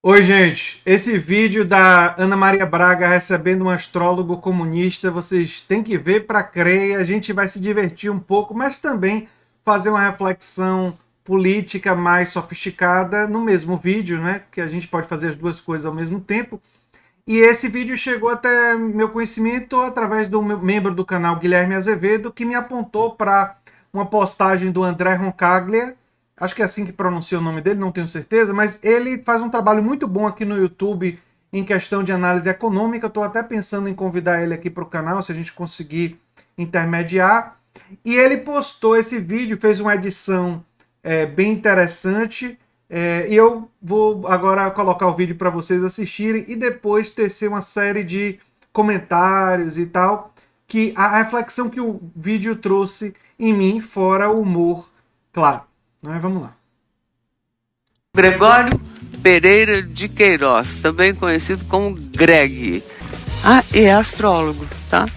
Oi, gente. Esse vídeo da Ana Maria Braga recebendo um astrólogo comunista, vocês têm que ver para crer. A gente vai se divertir um pouco, mas também fazer uma reflexão política mais sofisticada no mesmo vídeo, né? Que a gente pode fazer as duas coisas ao mesmo tempo. E esse vídeo chegou até meu conhecimento através do meu membro do canal Guilherme Azevedo, que me apontou para uma postagem do André Roncaglia. Acho que é assim que pronuncia o nome dele, não tenho certeza, mas ele faz um trabalho muito bom aqui no YouTube em questão de análise econômica. Estou até pensando em convidar ele aqui para o canal, se a gente conseguir intermediar. E ele postou esse vídeo, fez uma edição bem interessante. E eu vou agora colocar o vídeo para vocês assistirem e depois tecer uma série de comentários e tal, que a reflexão que o vídeo trouxe em mim, fora o humor, claro. Vamos lá. Gregório Pereira de Queiroz, também conhecido como Greg. E é astrólogo, tá?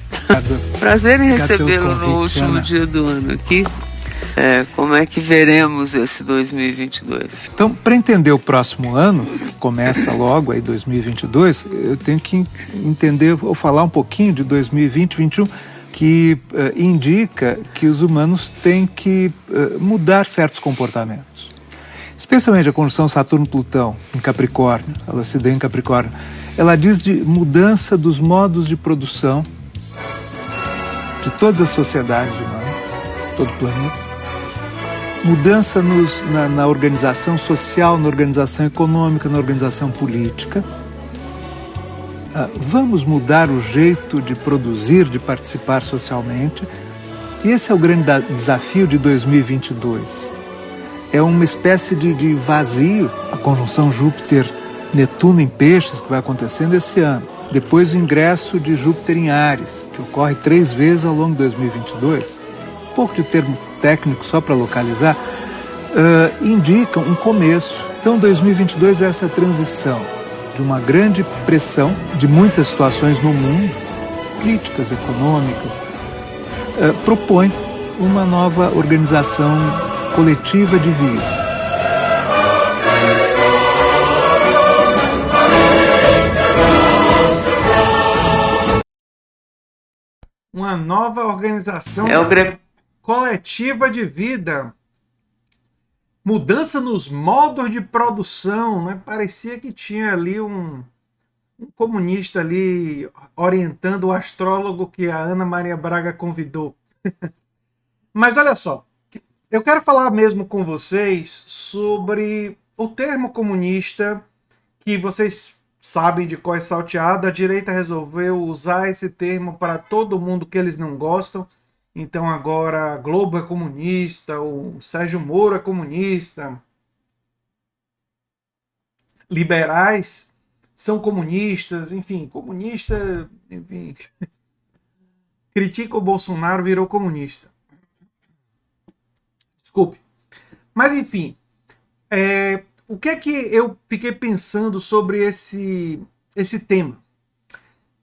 Prazer em recebê-lo no último dia do ano aqui. Como é que veremos esse 2022? Então, para entender o próximo ano, que começa logo aí 2022, eu tenho que entender ou falar um pouquinho de 2020, 2021, que indica que os humanos têm que mudar certos comportamentos. Especialmente a conjunção Saturno-Plutão em Capricórnio, ela se deu em Capricórnio, ela diz de mudança dos modos de produção de todas as sociedades humanas, todo o planeta. Mudança na organização social, na organização econômica, na organização política. Vamos mudar o jeito de produzir, de participar socialmente. E esse é o grande desafio de 2022. É uma espécie de vazio, a conjunção Júpiter-Netuno em Peixes, que vai acontecendo esse ano. Depois o ingresso de Júpiter em Áries, que ocorre 3 vezes ao longo de 2022. Um pouco de termo técnico só para localizar, indicam um começo. Então 2022 é essa transição de uma grande pressão de muitas situações no mundo, políticas, econômicas, propõe uma nova organização coletiva de vida. Uma nova organização coletiva de vida. Mudança nos modos de produção, né? Parecia que tinha ali um comunista ali orientando o astrólogo que a Ana Maria Braga convidou. Mas olha só, eu quero falar mesmo com vocês sobre o termo comunista, que vocês sabem de cor salteado. A direita resolveu usar esse termo para todo mundo que eles não gostam. Então agora a Globo é comunista, o Sérgio Moro é comunista, liberais são comunistas, enfim, comunista, enfim, critica o Bolsonaro, virou comunista. Desculpe. Mas enfim, o que é que eu fiquei pensando sobre esse tema?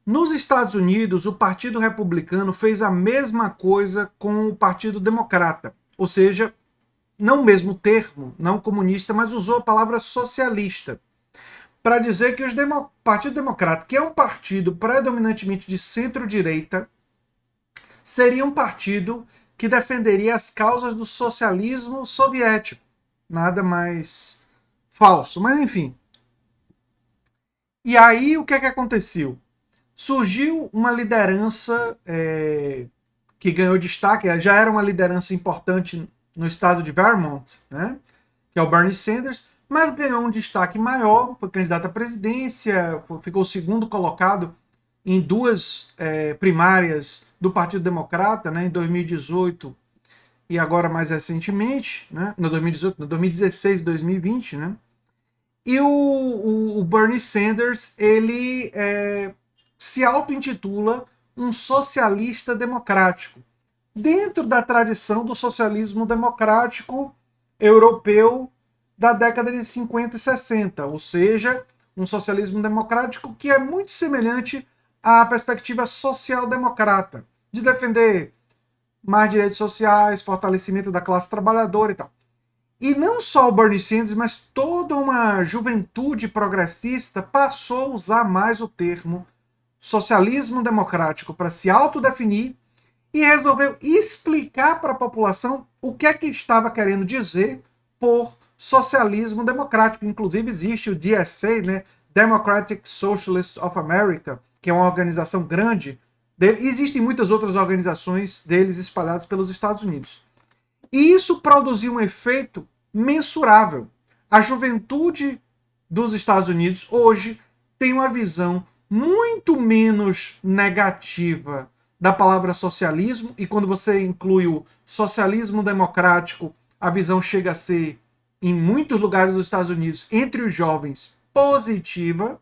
Nos Estados Unidos, o Partido Republicano fez a mesma coisa com o Partido Democrata. Ou seja, não o mesmo termo, não comunista, mas usou a palavra socialista, para dizer que o Partido Democrata, que é um partido predominantemente de centro-direita, seria um partido que defenderia as causas do socialismo soviético. Nada mais falso, mas enfim. E aí, o que é que aconteceu? Surgiu uma liderança que ganhou destaque, já era uma liderança importante no estado de Vermont, né, que é o Bernie Sanders, mas ganhou um destaque maior, foi candidato à presidência, ficou segundo colocado em 2 primárias do Partido Democrata, né, em 2018 e agora mais recentemente, né, no 2018, no 2016 e 2020, né, e o Bernie Sanders, ele se auto-intitula um socialista democrático, dentro da tradição do socialismo democrático europeu da década de 50 e 60, ou seja, um socialismo democrático que é muito semelhante à perspectiva social-democrata, de defender mais direitos sociais, fortalecimento da classe trabalhadora e tal. E não só o Bernie Sanders, mas toda uma juventude progressista passou a usar mais o termo socialismo democrático para se autodefinir e resolveu explicar para a população o que é que estava querendo dizer por socialismo democrático. Inclusive existe o DSA, né, Democratic Socialists of America, que é uma organização grande dele. Existem muitas outras organizações deles espalhadas pelos Estados Unidos. E isso produziu um efeito mensurável. A juventude dos Estados Unidos hoje tem uma visão muito menos negativa da palavra socialismo, e quando você inclui o socialismo democrático, a visão chega a ser, em muitos lugares dos Estados Unidos, entre os jovens, positiva,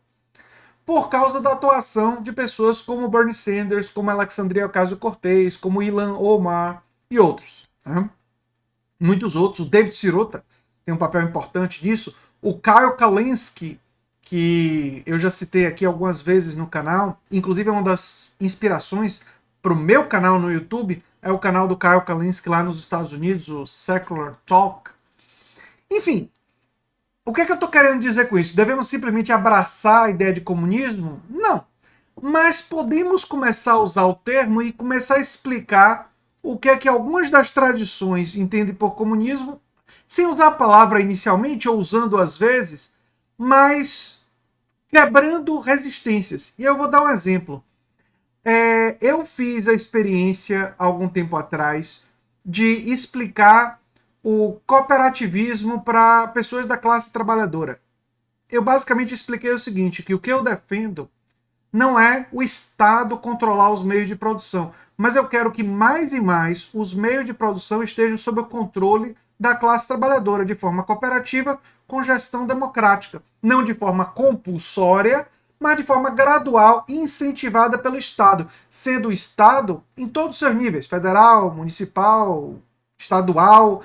por causa da atuação de pessoas como Bernie Sanders, como Alexandria Ocasio-Cortez, como Ilhan Omar e outros. Né? Muitos outros. O David Sirota tem um papel importante nisso. O Kyle Kulinski, que eu já citei aqui algumas vezes no canal, inclusive é uma das inspirações para o meu canal no YouTube, é o canal do Kyle Kulinski lá nos Estados Unidos, o Secular Talk. Enfim, o que é que eu estou querendo dizer com isso? Devemos simplesmente abraçar a ideia de comunismo? Não. Mas podemos começar a usar o termo e começar a explicar o que é que algumas das tradições entendem por comunismo, sem usar a palavra inicialmente, ou usando às vezes, mas quebrando resistências. E eu vou dar um exemplo. Eu fiz a experiência, há algum tempo atrás, de explicar o cooperativismo para pessoas da classe trabalhadora. Eu basicamente expliquei o seguinte, que o que eu defendo não é o Estado controlar os meios de produção, mas eu quero que mais e mais os meios de produção estejam sob o controle da classe trabalhadora, de forma cooperativa, com gestão democrática. Não de forma compulsória, mas de forma gradual e incentivada pelo Estado, sendo o Estado em todos os seus níveis, federal, municipal, estadual,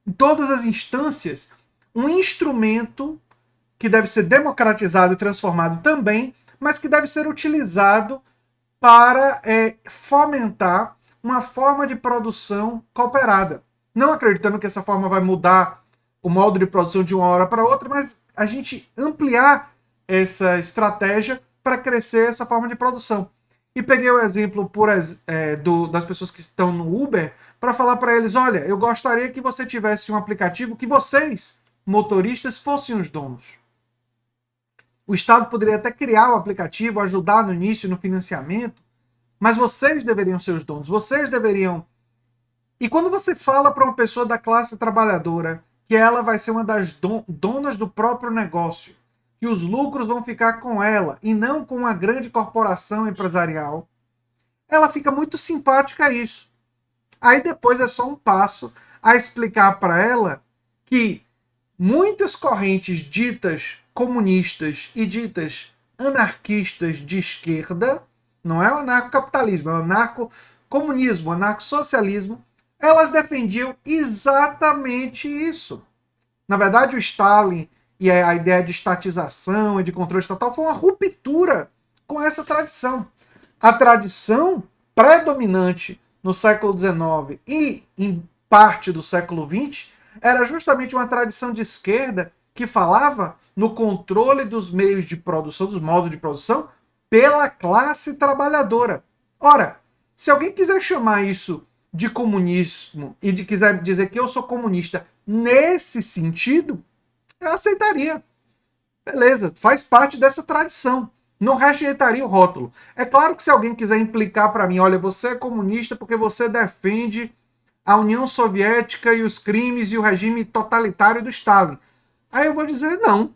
em todas as instâncias, um instrumento que deve ser democratizado e transformado também, mas que deve ser utilizado para fomentar uma forma de produção cooperada. Não acreditando que essa forma vai mudar o modo de produção de uma hora para outra, mas a gente ampliar essa estratégia para crescer essa forma de produção. E peguei o exemplo das pessoas que estão no Uber para falar para eles, olha, eu gostaria que você tivesse um aplicativo que vocês, motoristas, fossem os donos. O Estado poderia até criar o aplicativo, ajudar no início, no financiamento, mas vocês deveriam ser os donos, vocês deveriam... E quando você fala para uma pessoa da classe trabalhadora que ela vai ser uma das donas do próprio negócio, que os lucros vão ficar com ela e não com uma grande corporação empresarial, ela fica muito simpática a isso. Aí depois é só um passo a explicar para ela que muitas correntes ditas comunistas e ditas anarquistas de esquerda, não é o anarcocapitalismo, é o anarcocomunismo, o anarcossocialismo, elas defendiam exatamente isso. Na verdade, o Stalin e a ideia de estatização e de controle estatal foi uma ruptura com essa tradição. A tradição predominante no século XIX e em parte do século XX era justamente uma tradição de esquerda que falava no controle dos meios de produção, dos modos de produção, pela classe trabalhadora. Ora, se alguém quiser chamar isso de comunismo e quiser dizer que eu sou comunista nesse sentido, eu aceitaria. Beleza, faz parte dessa tradição. Não rejeitaria o rótulo. É claro que se alguém quiser implicar para mim, olha, você é comunista porque você defende a União Soviética e os crimes e o regime totalitário do Stalin. Aí eu vou dizer não.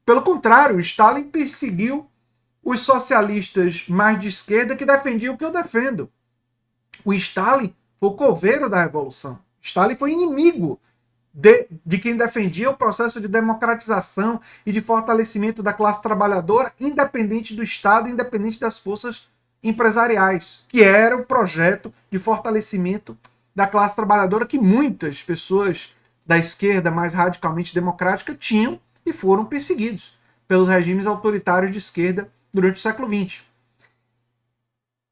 Pelo contrário, o Stalin perseguiu os socialistas mais de esquerda que defendiam o que eu defendo. O Stalin foi o coveiro da Revolução. Stalin foi inimigo de quem defendia o processo de democratização e de fortalecimento da classe trabalhadora, independente do Estado, independente das forças empresariais, que era o projeto de fortalecimento da classe trabalhadora que muitas pessoas da esquerda mais radicalmente democrática tinham e foram perseguidos pelos regimes autoritários de esquerda durante o século XX.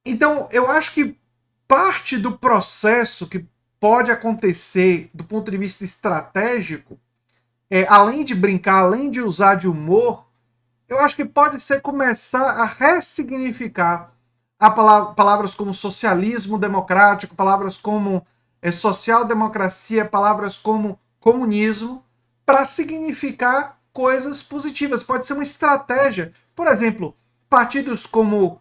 Então, eu acho que parte do processo que pode acontecer do ponto de vista estratégico, além de brincar, além de usar de humor, eu acho que pode ser começar a ressignificar palavras como socialismo democrático, palavras como social-democracia, palavras como comunismo, para significar coisas positivas. Pode ser uma estratégia. Por exemplo, partidos como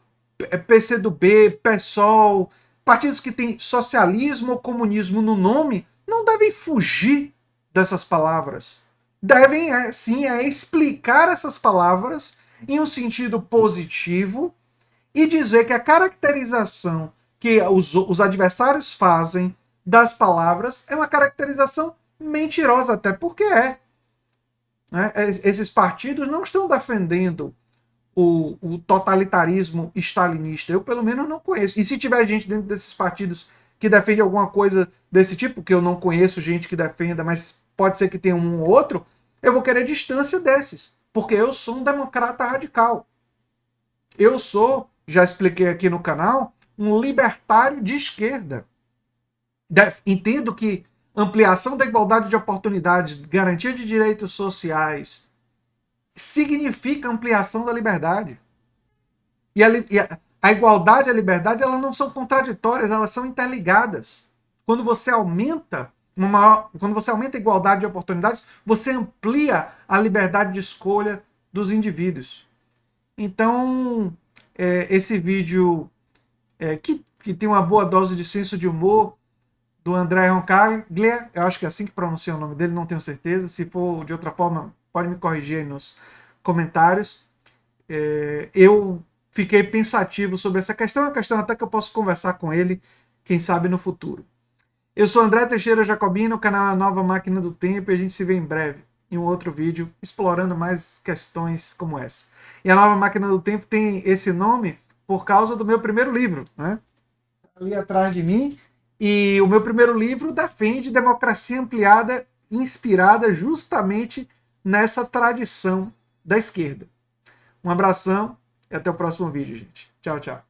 PCdoB, PSOL, partidos que têm socialismo ou comunismo no nome, não devem fugir dessas palavras. Devem, sim, explicar essas palavras em um sentido positivo e dizer que a caracterização que os adversários fazem das palavras é uma caracterização mentirosa, até porque é. Né? Esses partidos não estão defendendo o totalitarismo stalinista. Eu, pelo menos, não conheço. E se tiver gente dentro desses partidos que defende alguma coisa desse tipo, que eu não conheço gente que defenda, mas pode ser que tenha um ou outro, eu vou querer distância desses. Porque eu sou um democrata radical. Eu sou, já expliquei aqui no canal, um libertário de esquerda. Entendo que ampliação da igualdade de oportunidades, garantia de direitos sociais, significa ampliação da liberdade. E a igualdade e a liberdade, elas não são contraditórias, elas são interligadas. Quando você aumenta a igualdade de oportunidades, você amplia a liberdade de escolha dos indivíduos. Então, esse vídeo que tem uma boa dose de senso de humor, do André Roncaglia, eu acho que é assim que pronuncia o nome dele, não tenho certeza. Se for de outra forma, pode me corrigir aí nos comentários. Eu fiquei pensativo sobre essa questão, é uma questão até que eu posso conversar com ele, quem sabe no futuro. Eu sou André Teixeira Jacobino, o canal A Nova Máquina do Tempo, e a gente se vê em breve em um outro vídeo explorando mais questões como essa. E A Nova Máquina do Tempo tem esse nome por causa do meu primeiro livro, né? Ali atrás de mim. E o meu primeiro livro defende democracia ampliada, inspirada justamente nessa tradição da esquerda. Um abração e até o próximo vídeo, gente. Tchau, tchau.